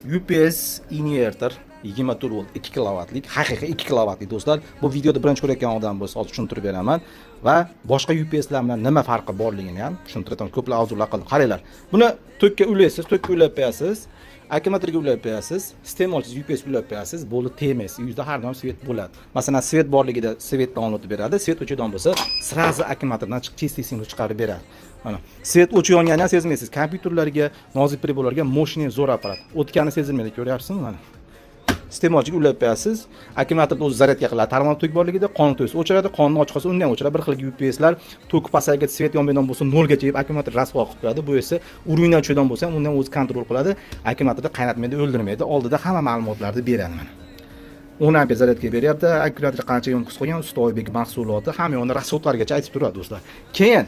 UPS inverter 24 volt 2 kilovatlik, haqiqiy 2 kilovatlik do'stlar. Bu videoda birinchi ko'rayotgan odam bo'lsa, hozir tushuntirib beraman va boshqa UPSlar bilan nima farqi borligini ham tushuntiraman. Ko'plar orzular qildi. Qaranglar. Buni tokka ulaysiz, tokka ulab qo'yasiz, akkumulyatorga ulab qo'yasiz, iste'molsiz UPS ulab qo'yasiz, bo'ldi temiz. Uyda har doim svet bo'ladi. Masalan, svet borligida svetni olib beradi, svet o'chidan bo'lsa, srazi akkumulyatordan chiqib chistisinkni chiqarib beradi. Mana svet o'chib yonganini sezmaysiz. Kompyuterlarga, nozik priborlarga mощный zo'r apparat. O'tgani sezilmaydi, ko'ryapsizmi mana? Iste'molchiga ulab qo'yasiz, akkumulyatorda o'zi zaryadga qiladi. Tarmoq tok borligida qon to'ysa o'chiradi, qonni ochiq qolsa undan o'chiradi. Bir xil UPSlar tok pasayga svet yonmaydigan bo'lsa 0 gacha yeb akkumulyator rasvo qilib qo'yadi. Bu esa urindan o'chadigan bo'lsa ham undan o'zi kontrol qiladi. Akkumulyatorda qaynatmaydi, o'ldirmaydi. Oldida hamma ma'lumotlarni beradi mana. 10 ampere zaryadga beryapti. Akkumulyator qancha yon qis qo'ygan, Ustoybek mahsuloti hamma yonni rasvodlargacha aytib turadi do'stlar. Keyin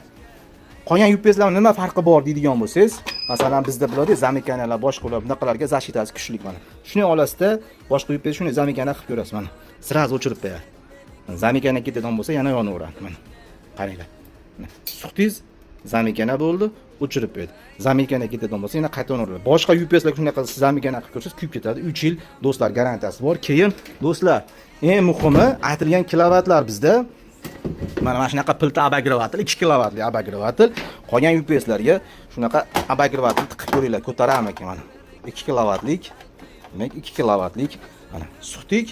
qolgan UPSlar nima farqi bor deydigan bo'lsangiz, masalan bizda bularda zamikanalar boshqalar bunaqalarga zashitasi kuchli mana. Shuni olasizda boshqa UPS shuni zamikana qilib ko'rasiz mana. Sraz o'chirib qo'yadi. Zamikana ketadigan bo'lsa yana yonaveradi mana. Qaranglar. Suqdingiz zamikana bo'ldi, o'chirib qo'yadi. Zamikana ketadigan bo'lsa yana qaytaraveradi. Boshqa UPSlar shunaqa zamikana qilib ko'rsangiz kuyib ketadi. 3 yil do'stlar garantiyasi bor. Keyin do'stlar, eng muhimi aytilgan kilovatlar bizda mana shunaqa pilta abagrovatel 2 kilovatli abagrovatel. Qolgan UPSlarga shunaqa abagrovatel tiqib ko'ringlar, ko'tarami ekan mana. 2 kilovatlik, demak 2 kilovatlik mana suqdik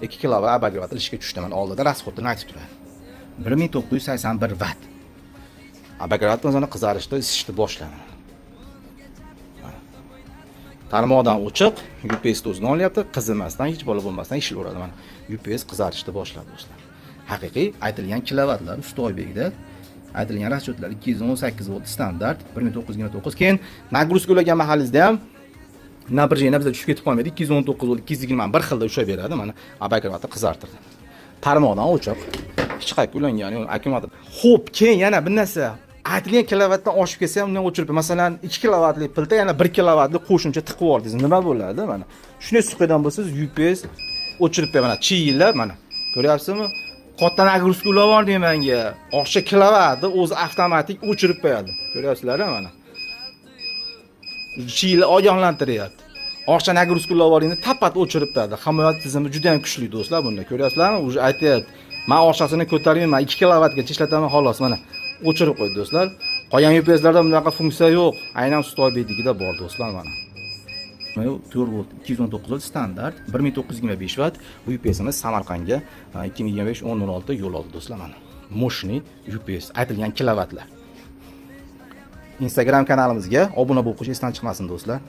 2 kilovat abagrovatel ishga tushdi mana oldida rasxodini aytib turadi. 1981 watt. Abagrovatel o'zini qizarishda, isishni boshladi. Tarmoqdan o'chiq, UPS o'zini olyapti, qizimasdan, hech bola bo'lmasdan ishlayveradi mana. UPS qizarishni boshladi do'stlar. Haqiqiy aytilgan kilovatlar Ustoybekda aytilgan raschodlar 218 volt standart 1929. Keyin nagruska ulagan mahallingizda ham напряжение bizda tushib ketib qolmaydi. 219 volt 220 bir xilda ushlab beradi mana. Abagrovatel qizartirdi. Tarmoqdan o'chiq, hech qayerga ulangani yo'q akkumulyator. Xo'p, keyin yana bir narsa aytilgan kilovatdan oshib kelsa ham undan o'chirib, masalan 2 kilovatli pilta yana 1 kilovatli qo'shimcha tiqib yubordingiz. Nima bo'ladi mana? Shunday suqaydan bo'lsangiz UPS o'chirib qo'yadi mana. Chiyillab mana. Ko'ryapsizmi? Qotdan nagruska ulab oldim menga. Oqcha kilovatni o'zi avtomatik o'chirib qo'yadi. Ko'ryapsizlar mana. Chiyilni ogohlantiryapti. Oqcha nagruska ulab olingni tapat o'chirib qo'yadi. Himoya tizimi juda ham kuchli do'stlar bunda. Ko'ryapsizlarmi? O'zi aytayapti. Men oqchasini ko'tarmayman, 2 kilovatgacha ishlataman xolos mana. O'chirib qo'ydi do'stlar. Qolgan UPSlarda bunaqa funksiya yo'q. Aynan Ustoybekda bor do'stlar mana. 4 volt 219 volt standart 1925 watt. Bu UPSimiz Samarqandga 2025-10-16 yo'l oldi do'stlar mana. Moshni UPS aytilgan kilovatlar. Instagram kanalimizga obuna bo'lib qo'yish esdan chiqmasin do'stlar.